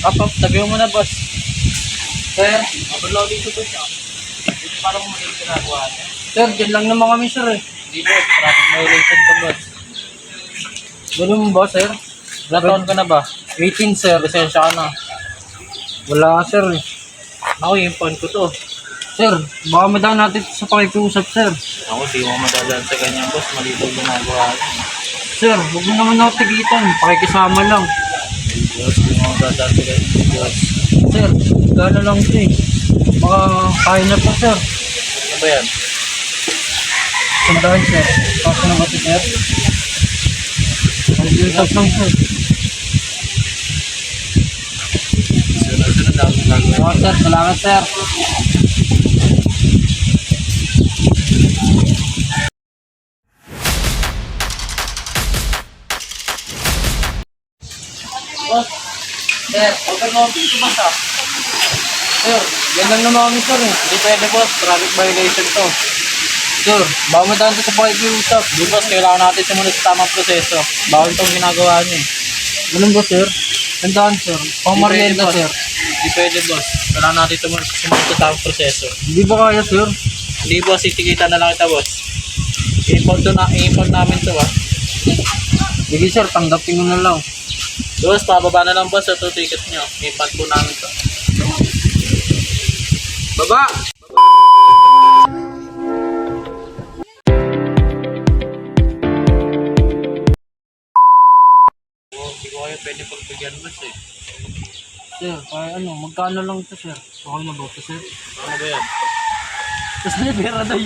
Kapag, sabihin mo na, boss. Sir, uploading ko to siya. Dito parang mali ginagawa niya. Sir, dyan lang naman kami, sir eh. Hindi, boss. Traffic violation to, boss. Ganun mo ba, sir? Ilang taon ka na ba? 18, sir. Lisensya ka na. Wala ka, sir eh. Ako, yung phone ko to. Sir, baka madaan natin sa pakikiusap, sir. Ako, di mo madadaan sa ganyan, boss. Mali daw ginagawa niya. Sir, huwag mo naman ako tigitan. Pakikisama lang. Boss, di mo madadaan sa ganyan, boss. Sir, gano'n lang siya eh. Baka kaya na po, sir. Ano ba yan? Sandaan, sir. Kaso na ba ito, sir? Pakikiusap lang, sir. Sunod-sunod lang ang gagawin. Oo, sir. Salamat, sir. Boss, sir, overloading ito boss ah. Sir, yan lang naman kami sir eh. Hindi pwede boss, traffic violation to. Sir, baka madaan to sa pakikiusap. Di boss, kailangan natin sumunod sa tamang proseso. Bawal itong ginagawa niyo eh. Ganun ba sir? Tandaan sir, pang marienda sir. Hindi pwede boss, kailangan natin sumunod sa tamang proseso. Hindi ba kaya sir? Hindi boss, itikita na lang kita boss. I-import namin to ah. Sige sir, tanggapin mo na lang. Boss, pababa na lang boss, ito ticket nyo. Ipan po namin to. Baba! Oh, hindi ko kayo pwede pagbigyan boss eh. Sir, kaya ano, magkano lang ito sir? Okay na ba ito sir? Ano ba yan? Tapos may pera tayo.